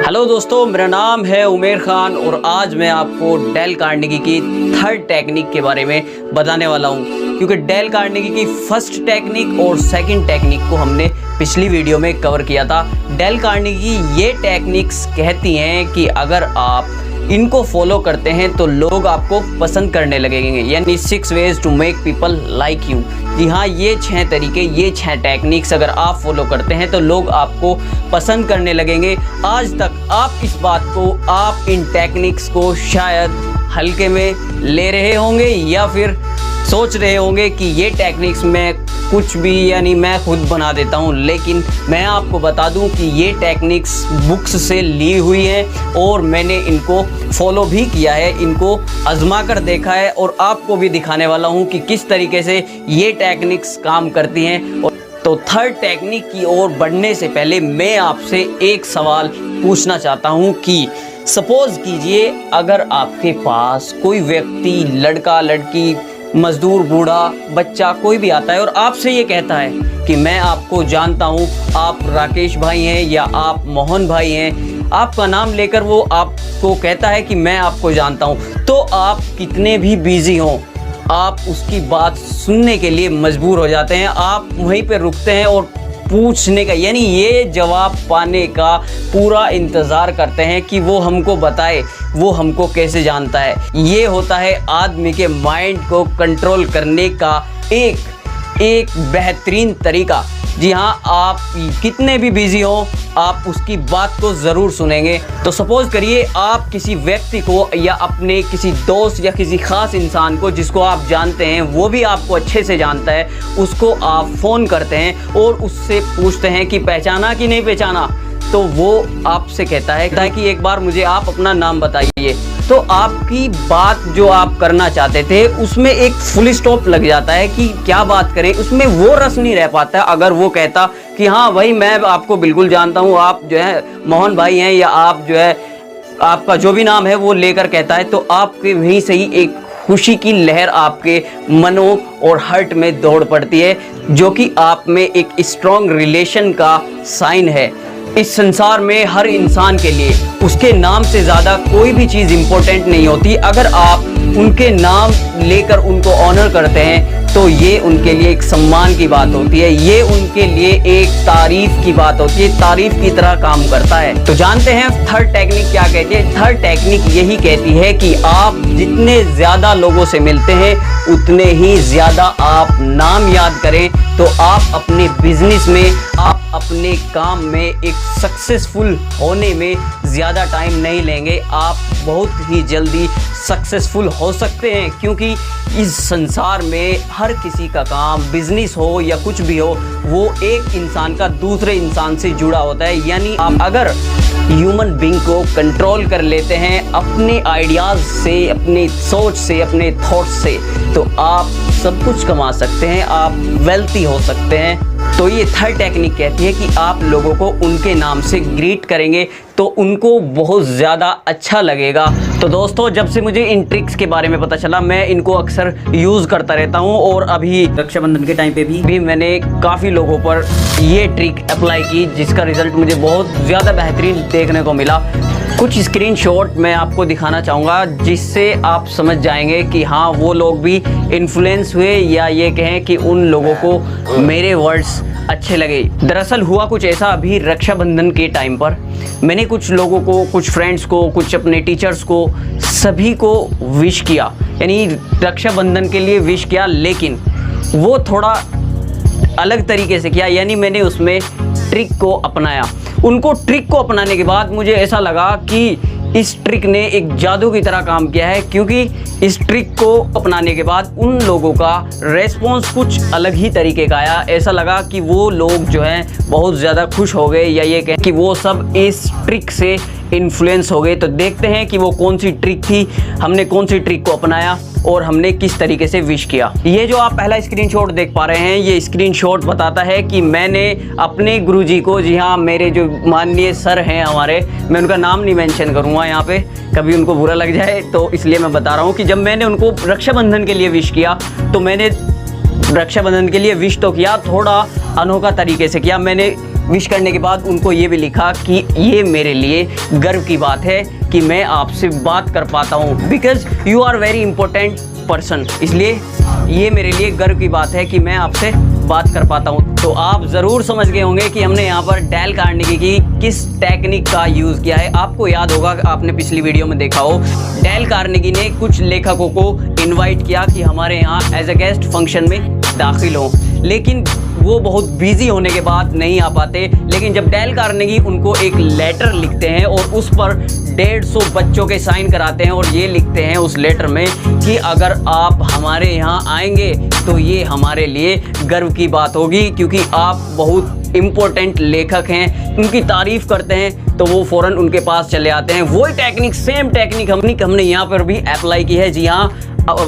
Hello दोस्तों, मेरा नाम है उमेर खान और आज मैं आपको डेल कार्नेगी की थर्ड टेक्निक के बारे में बताने वाला हूं, क्योंकि डेल कार्नेगी की फर्स्ट टेक्निक और सेकंड टेक्निक को हमने पिछली वीडियो में कवर किया था। डेल कार्नेगी ये टेक्निक्स कहती हैं कि अगर आप इनको फॉलो करते हैं तो लोग आपको पसंद करने लगेंगे, यानी 6 ways to make people like you. जी हाँ, ये 6 तरीके, ये 6 टेक्निक्स अगर आप फॉलो करते हैं तो लोग आपको पसंद करने लगेंगे। आज तक आप इस बात को, आप इन टेक्निक्स को शायद हल्के में ले रहे होंगे या फिर सोच रहे होंगे कि ये टेक्निक्स मैं कुछ भी, यानी मैं खुद बना देता हूँ। लेकिन मैं आपको बता दूं कि ये टेक्निक्स बुक्स से ली हुई है और मैंने इनको फॉलो भी किया है, इनको आजमा कर देखा है और आपको भी दिखाने वाला हूँ कि किस तरीके से ये टेक्निक्स काम करती हैं। और तो थर्ड टेक्निक की ओर बढ़ने से पहले मैं आपसे एक सवाल पूछना चाहता हूँ कि सपोज़ कीजिए अगर आपके पास कोई व्यक्ति, लड़का, लड़की, मजदूर, बूढ़ा, बच्चा, कोई भी आता है और आपसे ये कहता है कि मैं आपको जानता हूँ, आप राकेश भाई हैं या आप मोहन भाई हैं, आपका नाम लेकर वो आपको कहता है कि मैं आपको जानता हूँ, तो आप कितने भी बिजी हों आप उसकी बात सुनने के लिए मजबूर हो जाते हैं। आप वहीं पे रुकते हैं और पूछने का, यानी ये जवाब पाने का पूरा इंतज़ार करते हैं कि वो हमको बताए वो हमको कैसे जानता है। ये होता है आदमी के माइंड को कंट्रोल करने का एक बेहतरीन तरीका। जी हाँ, आप कितने भी बिजी हो आप उसकी बात को ज़रूर सुनेंगे। तो सपोज़ करिए आप किसी व्यक्ति को या अपने किसी दोस्त या किसी ख़ास इंसान को जिसको आप जानते हैं, वो भी आपको अच्छे से जानता है, उसको आप फ़ोन करते हैं और उससे पूछते हैं कि पहचाना कि नहीं पहचाना। तो वो आपसे कहता है कि एक बार मुझे आप अपना नाम बताइए। तो आपकी बात जो आप करना चाहते थे उसमें एक फुल स्टॉप लग जाता है कि क्या बात करें, उसमें वो रस नहीं रह पाता है। अगर वो कहता कि हाँ भाई मैं आपको बिल्कुल जानता हूँ, आप जो है मोहन भाई हैं, या आप जो है आपका जो भी नाम है वो लेकर कहता है, तो आपके वहीं से ही एक खुशी की लहर आपके मनों और हार्ट में दौड़ पड़ती है, जो कि आप में एक स्ट्रॉन्ग रिलेशन का साइन है। इस संसार में हर इंसान के लिए उसके नाम से ज़्यादा कोई भी चीज़ इम्पोर्टेंट नहीं होती। अगर आप उनके नाम लेकर उनको ऑनर करते हैं तो ये उनके लिए एक सम्मान की बात होती है, ये उनके लिए एक तारीफ की बात होती है, तारीफ की तरह काम करता है। तो जानते हैं थर्ड टेक्निक क्या कहती है? थर्ड टेक्निक यही कहती है कि आप जितने ज़्यादा लोगों से मिलते हैं उतने ही ज़्यादा आप नाम याद करें, तो आप अपने बिजनेस में, आप अपने काम में एक सक्सेसफुल होने में ज़्यादा टाइम नहीं लेंगे, आप बहुत ही जल्दी सक्सेसफुल हो सकते हैं। क्योंकि इस संसार में हर किसी का काम, बिजनेस हो या कुछ भी हो, वो एक इंसान का दूसरे इंसान से जुड़ा होता है। यानी आप अगर ह्यूमन बीइंग को कंट्रोल कर लेते हैं अपने आइडियाज़ से, अपनी सोच से, अपने थॉट्स से, तो आप सब कुछ कमा सकते हैं, आप वेल्थी हो सकते हैं। तो ये थर्ड टेक्निक कहती है कि आप लोगों को उनके नाम से ग्रीट करेंगे तो उनको बहुत ज़्यादा अच्छा लगेगा। तो दोस्तों, जब से मुझे इन ट्रिक्स के बारे में पता चला मैं इनको अक्सर यूज़ करता रहता हूँ और अभी रक्षाबंधन के टाइम पे भी मैंने काफ़ी लोगों पर ये ट्रिक अप्लाई की, जिसका रिज़ल्ट मुझे बहुत ज़्यादा बेहतरीन देखने को मिला। कुछ स्क्रीनशॉट मैं आपको दिखाना चाहूँगा जिससे आप समझ जाएंगे कि हाँ वो लोग भी इन्फ्लुएंस हुए, या ये कहें कि उन लोगों को मेरे वर्ड्स अच्छे लगे। दरअसल हुआ कुछ ऐसा, अभी रक्षाबंधन के टाइम पर मैंने कुछ लोगों को, कुछ फ्रेंड्स को, कुछ अपने टीचर्स को, सभी को विश किया, यानी रक्षाबंधन के लिए विश किया, लेकिन वो थोड़ा अलग तरीके से किया, यानी मैंने उसमें ट्रिक को अपनाया। उनको ट्रिक को अपनाने के बाद मुझे ऐसा लगा कि इस ट्रिक ने एक जादू की तरह काम किया है, क्योंकि इस ट्रिक को अपनाने के बाद उन लोगों का रेस्पॉन्स कुछ अलग ही तरीके का आया। ऐसा लगा कि वो लोग जो हैं बहुत ज़्यादा खुश हो गए, या ये कहें कि वो सब इस ट्रिक से इन्फ्लुएंस हो गए। तो देखते हैं कि वो कौन सी ट्रिक थी, हमने कौन सी ट्रिक को अपनाया और हमने किस तरीके से विश किया। ये जो आप पहला स्क्रीनशॉट देख पा रहे हैं, ये स्क्रीनशॉट बताता है कि मैंने अपने गुरुजी को, जी हाँ मेरे जो माननीय सर हैं हमारे, मैं उनका नाम नहीं मेंशन करूँगा यहाँ पे, कभी उनको बुरा लग जाए, तो इसलिए मैं बता रहा हूँ कि जब मैंने उनको रक्षाबंधन के लिए विश किया तो मैंने रक्षाबंधन के लिए विश तो किया, थोड़ा अनोखा तरीके से किया। मैंने विश करने के बाद उनको ये भी लिखा कि ये मेरे लिए गर्व की बात है कि मैं आपसे बात कर पाता हूँ, because you are very important person. इसलिए ये मेरे लिए गर्व की बात है कि मैं आपसे बात कर पाता हूँ। तो आप ज़रूर समझ गए होंगे कि हमने यहाँ पर डेल कार्नेगी की किस टेक्निक का यूज़ किया है। आपको याद होगा, आपने पिछली वीडियो में देखा हो, डेल कार्नेगी ने कुछ लेखकों को इनवाइट किया कि हमारे यहाँ एज ए गेस्ट फंक्शन में दाखिल हो, लेकिन वो बहुत बिजी होने के बाद नहीं आ पाते। लेकिन जब डेल कार्नेगी उनको एक लेटर लिखते हैं और उस पर 150 बच्चों के साइन कराते हैं और ये लिखते हैं उस लेटर में कि अगर आप हमारे यहाँ आएंगे तो ये हमारे लिए गर्व की बात होगी, क्योंकि आप बहुत इम्पोर्टेंट लेखक हैं। उनकी तारीफ़ करते हैं तो वो फ़ौरन उनके पास चले आते हैं। वही टेक्निक, सेम टेक्निक हमने यहाँ पर भी अप्लाई की है। जी हाँ,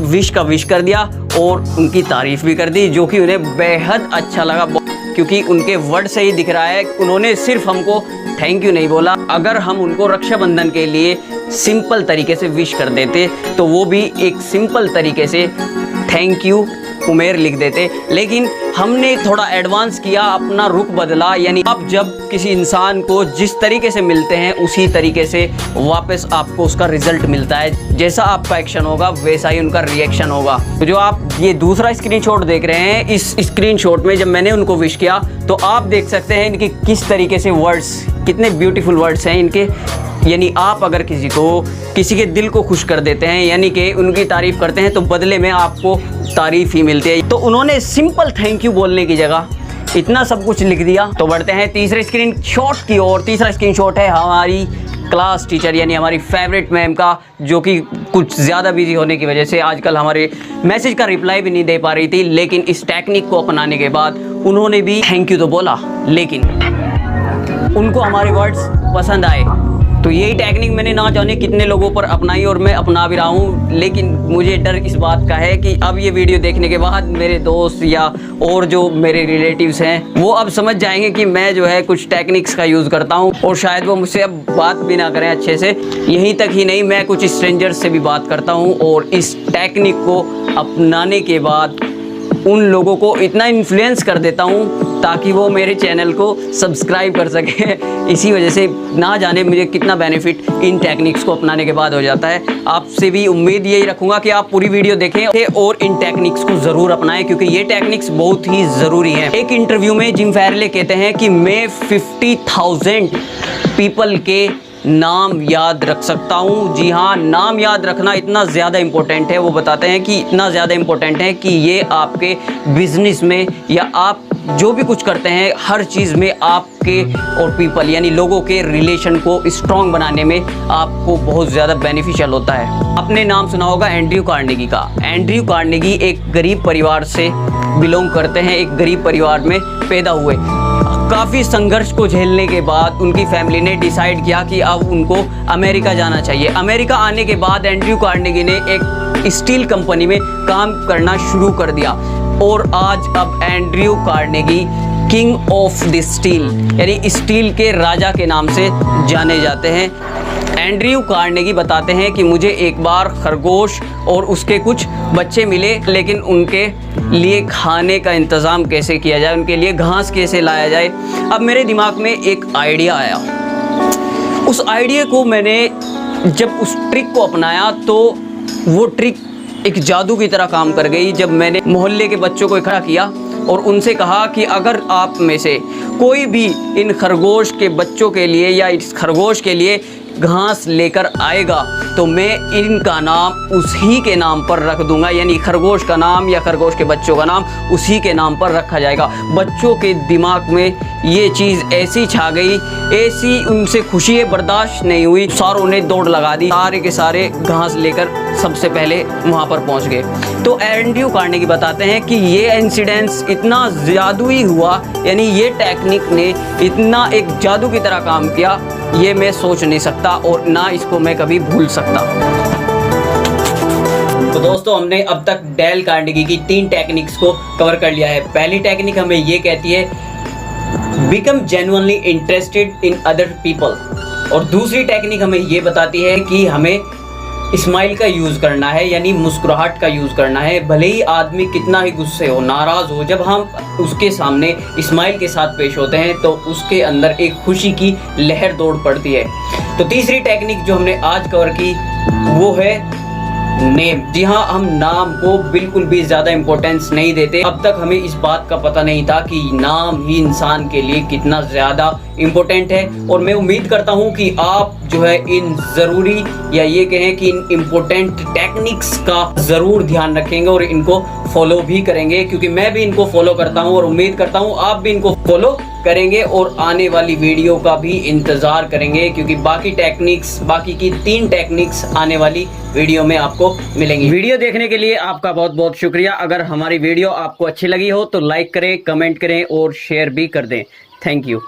विश का विश कर दिया और उनकी तारीफ़ भी कर दी, जो कि उन्हें बेहद अच्छा लगा, क्योंकि उनके वर्ड से ही दिख रहा है। उन्होंने सिर्फ हमको थैंक यू नहीं बोला। अगर हम उनको रक्षाबंधन के लिए सिंपल तरीके से विश कर देते तो वो भी एक सिंपल तरीके से थैंक यू उमेर लिख देते, लेकिन हमने थोड़ा एडवांस किया, अपना रुख बदला। यानी आप जब किसी इंसान को जिस तरीके से मिलते हैं उसी तरीके से वापस आपको उसका रिजल्ट मिलता है। जैसा आपका एक्शन होगा वैसा ही उनका रिएक्शन होगा। तो जो आप ये दूसरा स्क्रीनशॉट देख रहे हैं, इस स्क्रीनशॉट में जब मैंने उनको विश किया तो आप देख सकते हैं इनके किस तरीके से वर्ड्स, कितने ब्यूटीफुल वर्ड्स हैं इनके। यानी आप अगर किसी के दिल को खुश कर देते हैं, यानी कि उनकी तारीफ़ करते हैं, तो बदले में आपको तारीफ़ ही मिलती है। तो उन्होंने सिंपल थैंक यू बोलने की जगह इतना सब कुछ लिख दिया। तो बढ़ते हैं तीसरे स्क्रीनशॉट की ओर। तीसरा स्क्रीनशॉट है हमारी क्लास टीचर, यानी हमारी फेवरेट मैम का, जो कि कुछ ज़्यादा बिजी होने की वजह से आजकल हमारे मैसेज का रिप्लाई भी नहीं दे पा रही थी। लेकिन इस टेक्निक को अपनाने के बाद उन्होंने भी थैंक यू तो बोला, लेकिन उनको हमारे वर्ड्स पसंद आए। तो यही टेक्निक मैंने ना जाने कितने लोगों पर अपनाई और मैं अपना भी रहा हूँ। लेकिन मुझे डर इस बात का है कि अब ये वीडियो देखने के बाद मेरे दोस्त या और जो मेरे रिलेटिव्स हैं वो अब समझ जाएंगे कि मैं जो है कुछ टेक्निक्स का यूज़ करता हूँ, और शायद वो मुझसे अब बात भी ना करें अच्छे से। यहीं तक ही नहीं, मैं कुछ स्ट्रेंजर्स से भी बात करता हूँ और इस टेक्निक को अपनाने के बाद उन लोगों को इतना इन्फ्लुएंस कर देता हूँ ताकि वो मेरे चैनल को सब्सक्राइब कर सकें। इसी वजह से ना जाने मुझे कितना बेनिफिट इन टेक्निक्स को अपनाने के बाद हो जाता है। आपसे भी उम्मीद यही रखूँगा कि आप पूरी वीडियो देखें और इन टेक्निक्स को ज़रूर अपनाएं, क्योंकि ये टेक्निक्स बहुत ही ज़रूरी हैं। एक इंटरव्यू में जिम फैरले कहते हैं कि मैं 50,000 पीपल के नाम याद रख सकता हूँ। जी हाँ, नाम याद रखना इतना ज़्यादा इम्पोर्टेंट है। वो बताते हैं कि इतना ज़्यादा इम्पोर्टेंट है कि ये आपके बिजनेस में या आप जो भी कुछ करते हैं हर चीज़ में आपके और पीपल यानी लोगों के रिलेशन को स्ट्रॉन्ग बनाने में आपको बहुत ज़्यादा बेनिफिशियल होता है। आपने नाम सुना होगा एंड्रयू कार्नेगी का। एंड्रयू कार्नेगी एक गरीब परिवार से बिलोंग करते हैं, एक गरीब परिवार में पैदा हुए। काफ़ी संघर्ष को झेलने के बाद उनकी फैमिली ने डिसाइड किया कि अब उनको अमेरिका जाना चाहिए। अमेरिका आने के बाद एंड्रयू कार्नेगी ने एक स्टील कंपनी में काम करना शुरू कर दिया और आज अब Andrew Carnegie king of the steel यानी स्टील के राजा के नाम से जाने जाते हैं। एंड्रयू कार्नेगी बताते हैं कि मुझे एक बार खरगोश और उसके कुछ बच्चे मिले, लेकिन उनके लिए खाने का इंतज़ाम कैसे किया जाए, उनके लिए घास कैसे लाया जाए। अब मेरे दिमाग में एक आइडिया आया। उस आइडिया को मैंने जब उस ट्रिक को अपनाया तो वो ट्रिक एक जादू की तरह काम कर गई। जब मैंने मोहल्ले के बच्चों को इकट्ठा किया और उनसे कहा कि अगर आप में से कोई भी इन खरगोश के बच्चों के लिए या इस खरगोश के लिए घास लेकर आएगा तो मैं इनका नाम उसी के नाम पर रख दूंगा, यानी खरगोश का नाम या खरगोश के बच्चों का नाम उसी के नाम पर रखा जाएगा। बच्चों के दिमाग में ये चीज़ ऐसी छा गई, ऐसी उनसे खुशी बर्दाश्त नहीं हुई, सारों ने दौड़ लगा दी, सारे के सारे घास लेकर सबसे पहले वहाँ पर पहुँच गए। तो एंड्रयू कार्नेगी बताते हैं कि ये इंसिडेंस इतना जादुई हुआ, यानी ये टेक्निक ने इतना एक जादू की तरह काम किया, ये मैं सोच नहीं सकता और ना इसको मैं कभी भूल सकता। तो दोस्तों, हमने अब तक डेल कार्नेगी की 3 टेक्निक्स को कवर कर लिया है। पहली टेक्निक हमें ये कहती है become genuinely interested in other people, और दूसरी टेक्निक हमें ये बताती है कि हमें स्माइल का यूज़ करना है, यानी मुस्कुराहट का यूज़ करना है। भले ही आदमी कितना ही गुस्से हो, नाराज़ हो, जब हम उसके सामने स्माइल के साथ पेश होते हैं तो उसके अंदर एक खुशी की लहर दौड़ पड़ती है। तो तीसरी टेक्निक जो हमने आज कवर की वो है नेम। जी हाँ, हम नाम को बिल्कुल भी ज़्यादा इम्पोर्टेंस नहीं देते। अब तक हमें इस बात का पता नहीं था कि नाम ही इंसान के लिए कितना ज़्यादा इम्पोर्टेंट है। और मैं उम्मीद करता हूँ कि आप जो है इन ज़रूरी या ये कहें कि इन इम्पोर्टेंट टेक्निक्स का ज़रूर ध्यान रखेंगे और इनको फॉलो भी करेंगे, क्योंकि मैं भी इनको फॉलो करता हूँ और उम्मीद करता हूँ आप भी इनको फॉलो करेंगे और आने वाली वीडियो का भी इंतज़ार करेंगे, क्योंकि बाकी की 3 टेक्निक्स आने वाली वीडियो में आपको मिलेंगी। वीडियो देखने के लिए आपका बहुत बहुत शुक्रिया। अगर हमारी वीडियो आपको अच्छी लगी हो तो लाइक करें, कमेंट करें और शेयर भी कर दें। Thank you.